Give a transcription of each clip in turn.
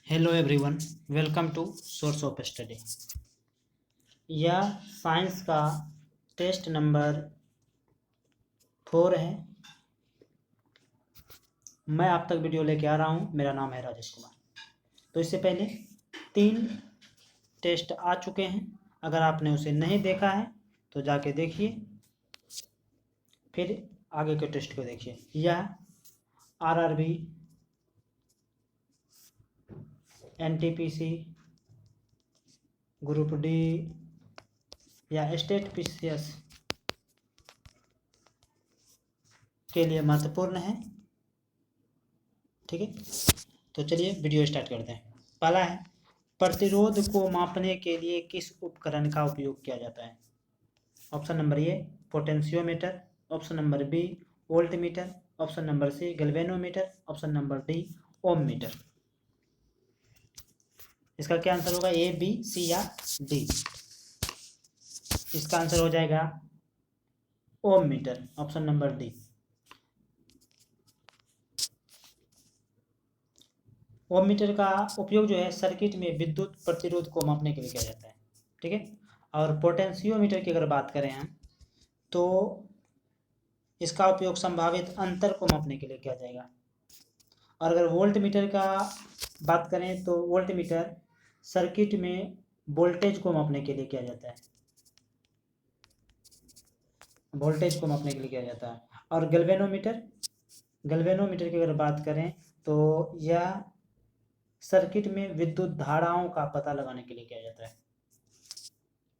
Hello everyone, welcome to source of study. यह science का test number 4 है। मैं आप तक वीडियो लेके आ रहा हूँ। मेरा नाम है राजेश कुमार। तो इससे पहले 3 टेस्ट आ चुके हैं। अगर आपने उसे नहीं देखा है तो जाके देखिए, फिर आगे के टेस्ट को देखिए। यह आरआरबी, एनटीपीसी, ग्रुप डी या स्टेट पीसीएस के लिए महत्वपूर्ण है। ठीक है, तो चलिए वीडियो स्टार्ट करते हैं। पहला है, प्रतिरोध को मापने के लिए किस उपकरण का उपयोग किया जाता है? Option number A potentiometer, option number B voltmeter, option number C galvanometer, option number D ohmmeter. इसका क्या आंसर होगा? ए, बी, सी या डी? इसका आंसर हो जाएगा ओम मीटर, ऑप्शन नंबर डी। ओम मीटर का उपयोग जो है सर्किट में विद्युत प्रतिरोध को मापने के लिए किया जाता है। ठीक है, और पोटेंशियोमीटर की अगर बात करें हम, तो इसका उपयोग संभावित अंतर को मापने के लिए किया जाएगा। और अगर वोल्ट मीटर का बात करें तो वोल्ट मीटर सर्किट में वोल्टेज को मापने के लिए किया जाता है। वोल्टेज को मापने के लिए किया जाता है। और गैल्वेनोमीटर की अगर बात करें तो यह सर्किट में विद्युत धाराओं का पता लगाने के लिए किया जाता है।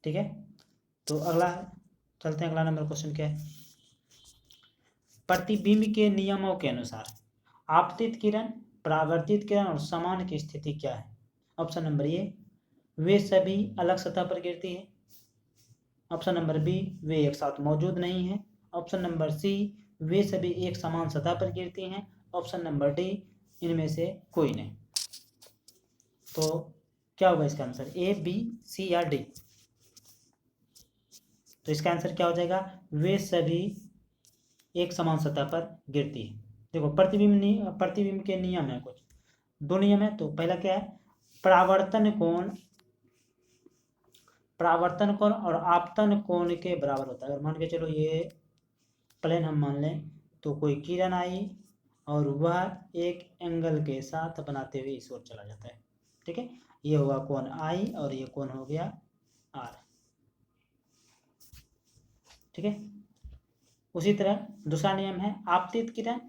ठीक है, तो अगला चलते हैं। अगला नंबर क्वेश्चन क्या है? प्रतिबिंब के नियमों के अनुसार आपतित किरण, परावर्तित किरण और समान की स्थिति क्या है? ऑप्शन नंबर ए वे सभी अलग सतह पर गिरती है, ऑप्शन नंबर बी वे एक साथ मौजूद नहीं है, ऑप्शन नंबर सी वे सभी एक समान सतह पर गिरती हैं, ऑप्शन नंबर डी इनमें से कोई नहीं। तो क्या होगा इसका आंसर? ए, बी, सी या डी? तो इसका आंसर क्या हो जाएगा? वे सभी एक समान सतह पर गिरती है। देखो, प्रतिबिंब के नियम है, कुछ 2 नियम है। तो पहला क्या है? परावर्तन कोण और आपतन कोण के बराबर होता है। अगर मान के चलो ये प्लेन हम मान लें, तो कोई किरण आई और वह एक एंगल के साथ बनाते हुए इस ओर चला जाता है। ठीक है, ये होगा कोण आई और ये कोण हो गया आर। ठीक है, उसी तरह दूसरा नियम है आपतित किरण,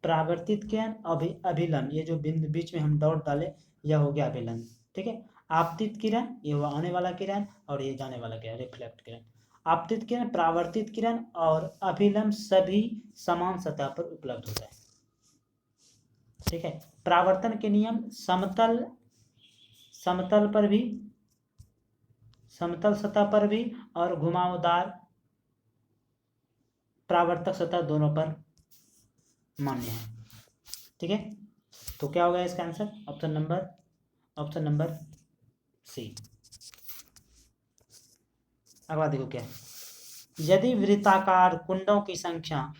परावर्तित किरण, अभिलंब। ये जो बिंदु बीच में हम डॉट डाले, यह हो गया अभिलंब। ठीक है, आपतित किरण ये हुआ आने वाला किरण और ये जाने वाला किरण, रिफ्लेक्ट किरण। आपतित किरण, परावर्तित किरण और अभिलंब सभी समान सतह पर उपलब्ध होता है। ठीक है, परावर्तन के नियम समतल सतह पर भी और घुमावदार परावर्तक सतह दोनों पर मान्य है। ठीक है, तो क्या होगा इसका आंसर? ऑप्शन नंबर सी। अगला देखो क्या है? यदि वृत्ताकार कुंडों की संख्या,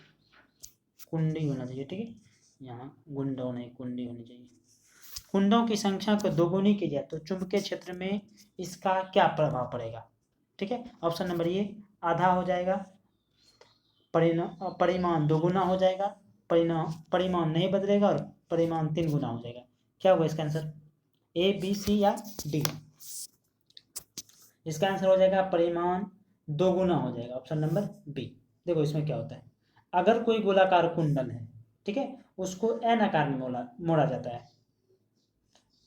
कुंडी होना चाहिए, ठीक है, यहाँ गुंडों नहीं कुंडी होनी चाहिए। कुंडों की संख्या को दोगुनी की जाए तो चुंबकीय क्षेत्र में इसका क्या प्रभाव पड़ेगा? ठीक है, ऑप्शन नंबर ए आधा हो जाएगा, परिमाण दोगुना हो जाएगा, परिमाण नहीं बदलेगा और परिमाण 3 गुना हो जाएगा। क्या होगा इसका आंसर? ए, बी, सी या डी? इसका आंसर हो जाएगा परिमाण 2 गुना हो जाएगा, ऑप्शन नंबर बी। देखो इसमें क्या होता है, अगर कोई गोलाकार कुंडल है, ठीक है, उसको एन आकार में मोड़ा जाता है,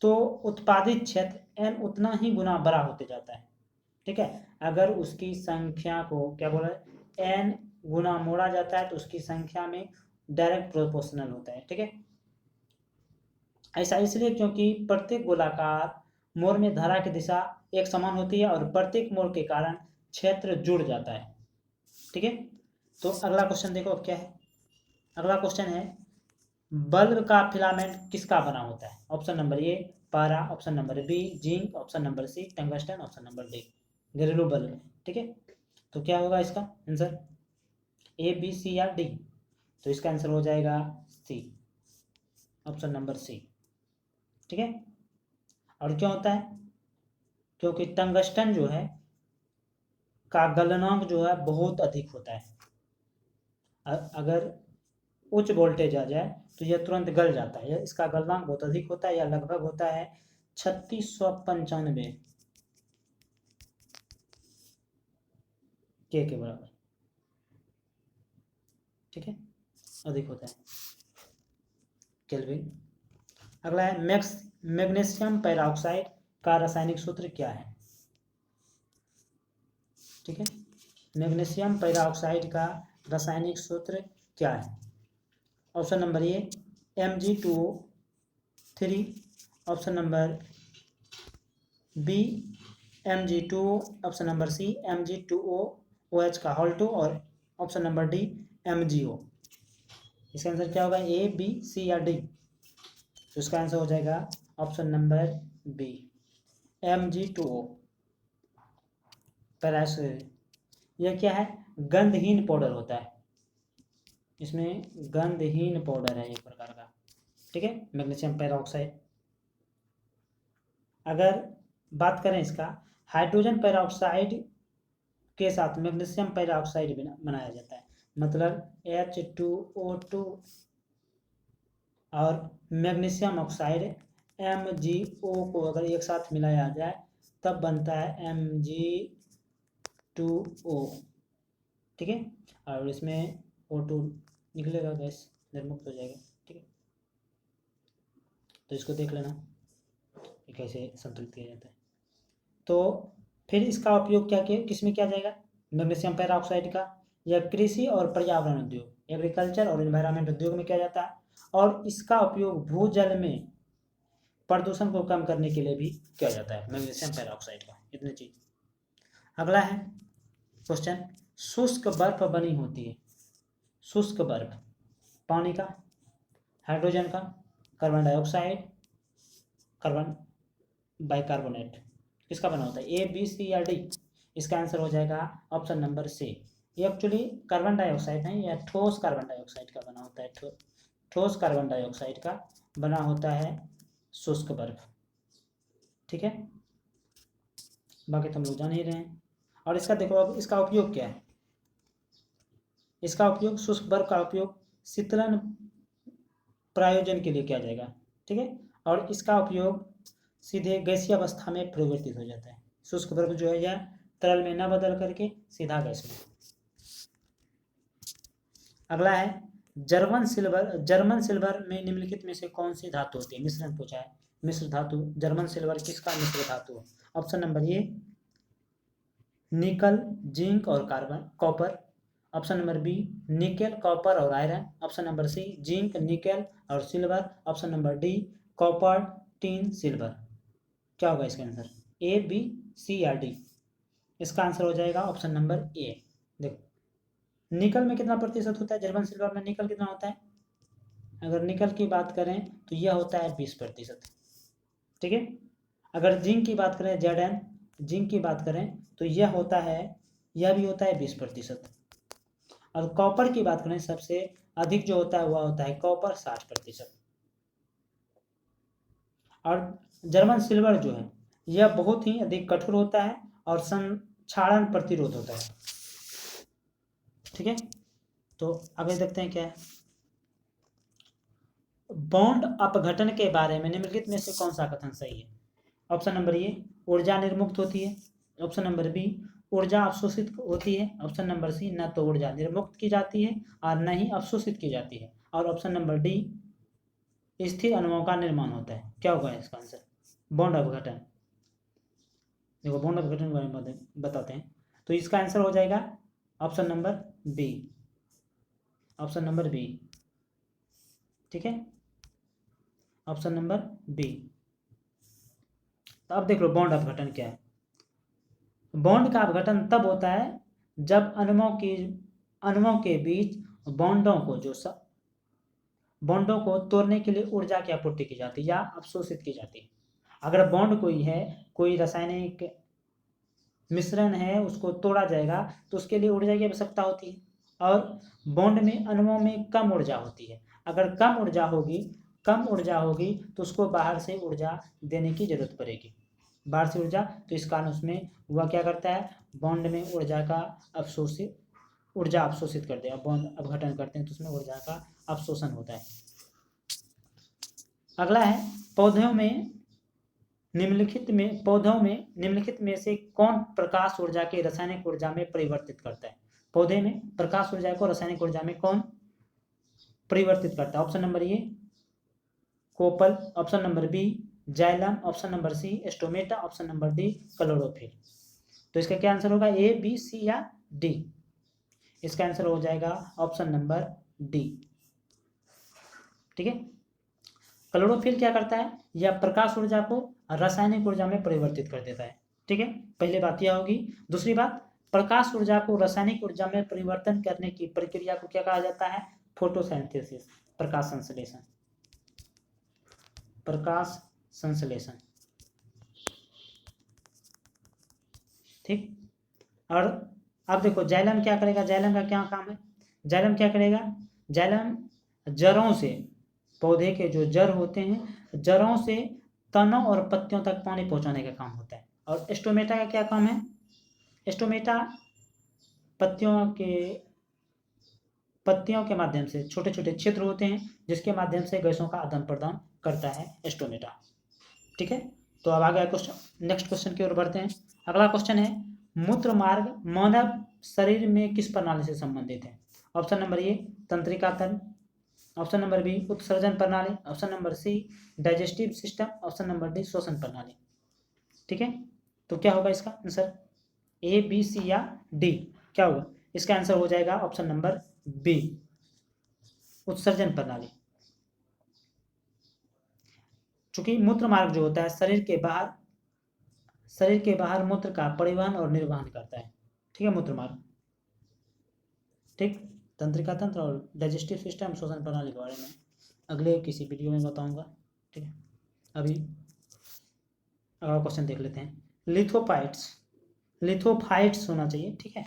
तो उत्पादित क्षेत्र एन उतना ही गुना बड़ा होते जाता है। ठीक है, अगर उसकी संख्या को क्या बोला है, एन गुना मोड़ा जाता है तो उसकी संख्या में डायरेक्ट प्रोपोर्शनल होता है। ठीक है, ऐसा इसलिए क्योंकि प्रत्येक गोलाकार मोड़ में धारा की दिशा एक समान होती है और प्रत्येक मोड़ के कारण क्षेत्र जुड़ जाता है। ठीक है, तो अगला क्वेश्चन देखो क्या है। अगला क्वेश्चन है, बल्ब का फिलामेंट किसका बना होता है? ऑप्शन नंबर ए पारा, option number B zinc, option number C tungsten, option number D घरेलू बल्ब। ठीक है, तो क्या होगा इसका आंसर? ए, बी, सी या डी? तो इसका आंसर हो जाएगा सी, ऑप्शन नंबर सी। ठीक है, और क्यों होता है? क्योंकि टंगस्टन जो है का गलनांक जो है बहुत अधिक होता है। अगर उच्च वोल्टेज आ जाए तो यह तुरंत गल जाता है। इसका गलनांक बहुत अधिक होता है, यह लगभग होता है 3695 के बराबर। ठीक है, अधिक होता है केल्विन। अगला है मैग्नीशियम पैराऑक्साइड का रासायनिक सूत्र क्या है? ठीक है, मैग्नीशियम पैराऑक्साइड का रासायनिक सूत्र क्या है? Option number A Mg2O3, option number B Mg2O, option number C Mg2OH का होल 2 और ऑप्शन नंबर डी MgO। इसका आंसर क्या होगा? ए, बी, सी या डी? तो इसका आंसर हो जाएगा option number B Mg2O peroxide. यह क्या है? गंधहीन पाउडर होता है, इसमें गंधहीन पाउडर है एक प्रकार का। ठीक है, मैग्नीशियम पैराऑक्साइड। अगर बात करें इसका, हाइड्रोजन पैराऑक्साइड के साथ मैग्नीशियम पैराऑक्साइड बनाया जाता है। मतलब H2O2 और मैग्नीशियम ऑक्साइड MgO को अगर एक साथ मिलाया जाए तब बनता है Mg2O। ठीक है, और इसमें O2 निकलेगा, गैस निर्मुक्त हो जाएगा। ठीक है, तो इसको देख लेना कैसे संतुलित किया जाता है। तो फिर इसका उपयोग क्या किया, किसमें किया जाएगा मैग्नीशियम पैराऑक्साइड का? यह कृषि और पर्यावरण उद्योग, एग्रीकल्चर और एनवायरनमेंट उद्योग में किया जाता है। और इसका उपयोग भूजल में प्रदूषण को कम करने के लिए भी किया जाता है, मैग्नीशियम पैराऑक्साइड का। इतनी चीज। अगला है क्वेश्चन, शुष्क बर्फ बनी होती है। शुष्क बर्फ पानी का, हाइड्रोजन का, कार्बन डाइऑक्साइड, कार्बन बाइकार्बोनेट, किसका बना होता है? ए, बी, सी या डी? इसका आंसर हो जाएगा ऑप्शन नंबर सी। ये एक्चुअली कार्बन डाइऑक्साइड नहीं, यह ठोस कार्बन डाइऑक्साइड का बना होता है। ठोस कार्बन डाइऑक्साइड का बना होता है शुष्क बर्फ। ठीक है, बाकी तो हम लोग जान ही रहे हैं। और इसका देखो, अब इसका उपयोग क्या है? इसका उपयोग, शुष्क बर्फ का उपयोग शीतलन प्रयोजन के लिए किया जाएगा। ठीक है, और इसका उपयोग सीधे गैसीय अवस्था में परिवर्तित हो जाता है। शुष्क बर्फ जो है यह तरल में न बदल करके सीधा गैस में। अगला है जर्मन सिल्वर में निम्नलिखित में से कौन सी धातु होती है? मिश्रण पूछा है, मिश्र धातु। जर्मन सिल्वर किसका मिश्र धातु है? ऑप्शन नंबर ए निकल, जिंक और carbon copper, option number B nickel, copper और iron, option number C zinc, nickel और silver, option number D copper, tin, silver. क्या होगा इसका आंसर? ए, बी, सी या डी? इसका आंसर हो जाएगा ऑप्शन नंबर ए। देखो, निकल में कितना प्रतिशत होता है? जर्मन सिल्वर में निकल कितना होता है? अगर निकल की बात करें तो यह होता है 20%। ठीक है, अगर जिंक की बात करें, Zn जिंक की बात करें तो यह होता है, यह भी होता है 20%। और कॉपर की बात करें, सबसे अधिक जो होता है वह होता है कॉपर, 60%। और जर्मन सिल्वर जो है यह बहुत ही अधिक कठोर होता है और संक्षारण प्रतिरोध होता है। ठीक है, तो आगे देखते हैं क्या है। बॉन्ड अपघटन के बारे में निम्नलिखित में से कौन सा कथन सही है? ऑप्शन नंबर ए ऊर्जा निर्मुक्त होती है, ऑप्शन नंबर बी ऊर्जा अवशोषित होती है, ऑप्शन नंबर सी न तो ऊर्जा निर्मुक्त की जाती है और न ही अवशोषित की जाती है, और ऑप्शन नंबर डी स्थिर अणुओं का निर्माण होता है। क्या होगा इसका आंसर? बॉन्ड अपघटन। देखो, बॉन्ड अपघटन के बारे में बताते हैं। तो इसका आंसर हो जाएगा option number B, option number B. ठीक है, ऑप्शन नंबर बी। तो अब देख लो बॉन्ड अपघटन क्या है। बॉन्ड का अपघटन तब होता है जब अणुओं के बीच बॉन्डों को तोड़ने के लिए ऊर्जा की आपूर्ति की जाती है या अवशोषित की जाती है। अगर बॉन्ड कोई रासायनिक मिश्रण है, उसको तोड़ा जाएगा तो उसके लिए ऊर्जा की आवश्यकता होती है। और बॉन्ड में अणुओं में कम ऊर्जा होती है। अगर कम ऊर्जा होगी कम ऊर्जा होगी तो उसको बाहर से ऊर्जा देने की जरूरत पड़ेगी, बाहर से ऊर्जा। तो इस कारण उसमें वह क्या करता है, बॉन्ड में ऊर्जा अवशोषित कर देगा। बॉन्ड अपघटन करते हैं तो उसमें ऊर्जा का अवशोषण होता है। अगला है पौधों में निम्नलिखित में से कौन प्रकाश ऊर्जा के रासायनिक ऊर्जा में परिवर्तित करता है। पौधे में प्रकाश ऊर्जा को रासायनिक ऊर्जा में कौन परिवर्तित करता है। ऑप्शन नंबर ए कोपल, option number B xylem, option number C stomata, option number D chlorophyll. तो इसका क्या आंसर होगा, ए बी सी या डी। इसका आंसर हो जाएगा ऑप्शन नंबर डी। ठीक है, क्लोरोफिल क्या करता है, यह प्रकाश ऊर्जा को रासायनिक ऊर्जा में परिवर्तित कर देता है। ठीक है, पहले बात यह होगी। दूसरी बात, प्रकाश ऊर्जा को रासायनिक ऊर्जा में परिवर्तन करने की प्रक्रिया को क्या कहा जाता है, फोटोसिंथेसिस, प्रकाश संश्लेषण, प्रकाश संश्लेषण। ठीक, और अब देखो जाइलम क्या करेगा, जाइलम का क्या काम है, जाइलम क्या करेगा, जाइलम जड़ों से, पौधे के जो जड़ होते हैं, जड़ों से तनों और पत्तियों तक पानी पहुंचाने का काम होता है। और स्टोमेटा का क्या काम है, स्टोमेटा पत्तियों के माध्यम से छोटे छोटे छिद्र होते हैं जिसके माध्यम से गैसों का आदान प्रदान करता है स्टोमेटा। ठीक है, तो अब आगे क्वेश्चन, नेक्स्ट क्वेश्चन की ओर बढ़ते हैं। अगला क्वेश्चन है, मूत्र मार्ग मानव शरीर में किस प्रणाली से संबंधित है। ऑप्शन नंबर ए तंत्रिका तंत्र, ऑप्शन नंबर बी उत्सर्जन प्रणाली, option number C digestive system, option number D श्वसन प्रणाली। ठीक है, तो क्या होगा इसका आंसर, ए बी सी या डी, क्या होगा इसका आंसर हो जाएगा ऑप्शन नंबर बी उत्सर्जन प्रणाली। चूंकि मूत्र मार्ग जो होता है शरीर के बाहर मूत्र का परिवहन और निर्वहन करता है। ठीक है, मूत्र मार्ग। ठीक, तंत्रिका तंत्र और डाइजेस्टिव सिस्टम श्वसन प्रणाली के बारे में अगले किसी वीडियो में बताऊंगा। ठीक है, अभी अगला क्वेश्चन देख लेते हैं। लिथोफाइट्स होना चाहिए। ठीक है,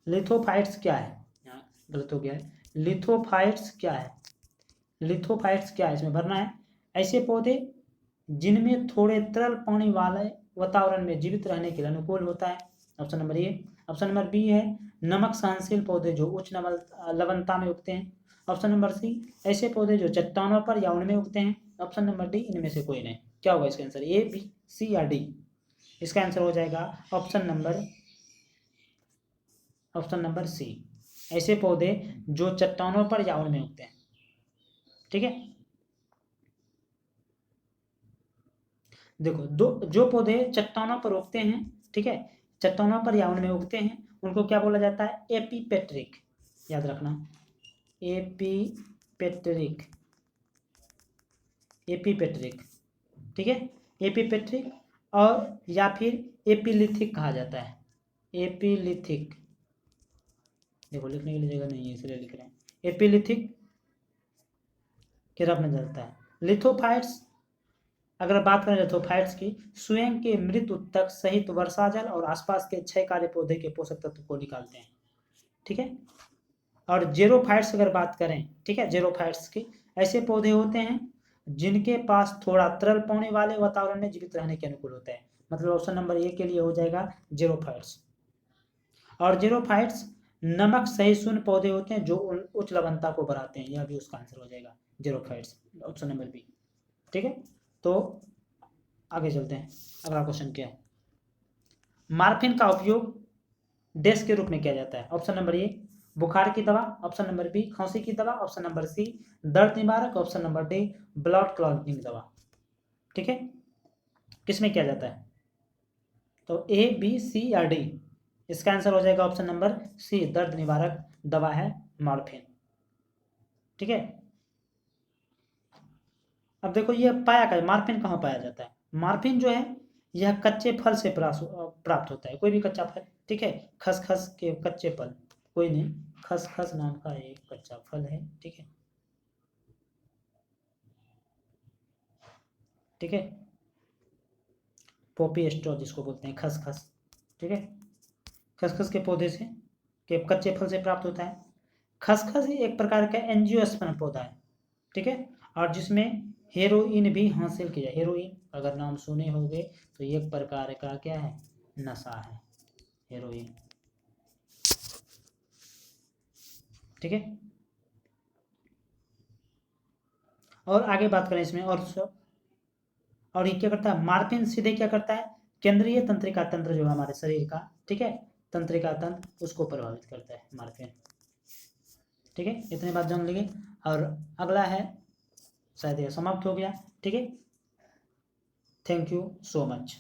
लिथोफाइट्स क्या है, यहाँ गलत हो गया है, लिथोफाइट्स क्या है, इसमें भरना है। ऐसे पौधे जिनमें थोड़े तरल पानी वाले वातावरण में जीवित रहने के लिए अनुकूल होता है। Option number A, option number B है नमक सहनशील पौधे जो उच्च लवणता में उगते हैं। ऑप्शन नंबर सी ऐसे पौधे जो चट्टानों पर या उनमें उगते हैं। ऑप्शन नंबर डी इनमें से कोई नहीं। क्या होगा इसका आंसर, ए बी सी या डी। इसका आंसर हो जाएगा ऑप्शन नंबर सी, ऐसे पौधे जो चट्टानों पर या उनमें उगते हैं। ठीक है, देखो जो पौधे चट्टानों पर उगते हैं, ठीक है, चट्टानों पर या उनमें उगते हैं, उनको क्या बोला जाता है, एपीपेट्रिक। याद रखना, एपीपेट्रिक, ठीक है, एपीपेट्रिक और या फिर एपीलिथिक कहा जाता है, एपीलिथिक। देखो लिखने के लिए जगह नहीं है इसलिए लिख रहे हैं, एपीलिथिक के रूप में जाता है। लिथोफाइट्स, अगर बात करें लिथोफाइट्स की, स्वयं के मृत उत्तक सहित वर्षा जल और आसपास के क्षयकारी पौधे के पोषक तत्व को निकालते हैं। ठीक है, और जेरोफाइट्स अगर बात करें, ठीक है, जेरोफाइट्स की, ऐसे पौधे होते हैं जिनके पास थोड़ा तरल पानी वाले वातावरण में जीवित रहने के अनुकूल होता है। मतलब ऑप्शन नंबर ए के लिए हो जाएगा जेरोफाइट्स। और जेरोफाइट्स नमक सहिष्णु पौधे होते हैं जो उच्च लवणता को बढ़ाते हैं, यह भी उसका आंसर हो जाएगा जेरोफाइट्स, ऑप्शन नंबर बी। ठीक है, तो आगे चलते हैं। अगला क्वेश्चन क्या है, मार्फिन का उपयोग डैश के रूप में किया जाता है। ऑप्शन नंबर ए बुखार की दवा, ऑप्शन नंबर बी खांसी की दवा, ऑप्शन नंबर सी दर्द निवारक, option number D blood clotting दवा। ठीक है, किसमें किया जाता है, तो ए बी सी या डी। इसका आंसर हो जाएगा ऑप्शन नंबर सी, दर्द निवारक दवा है मॉर्फिन। ठीक है, अब देखो ये पाया कर मॉर्फिन कहाँ पाया जाता है, मॉर्फिन जो है यह कच्चे फल से प्राप्त होता है, कोई भी कच्चा फल। ठीक है, खसखस के कच्चे फल, कोई नहीं, खसखस नाम का एक कच्चा फल है। ठीक है, ठीक है, पॉपी स्ट्रॉ जिसको बोलते हैं, खसखस। ठीक है, खसखस के पौधे से, के कच्चे फल से प्राप्त होता है। खसखस एक प्रकार का एंजियोस्पर्म पौधा है, ठीक है, और जिसमें हेरोइन भी हासिल किया। हेरोइन अगर नाम सुने होंगे तो ये एक प्रकार का क्या है, नशा है हेरोइन, ठीक है। और आगे बात करें इसमें और ये क्या करता है, मॉर्फिन सीधे क्या करता है, केंद्रीय तंत्रिका तंत्र जो है हमारे शरीर का, ठीक है, तंत्रिका तंत्र उसको प्रभावित करता है मॉर्फिन, ठीक है। इतनी बात जान लीजिए। और अगला है, शायद ये समाप्त हो गया, ठीक है। Thank you so much.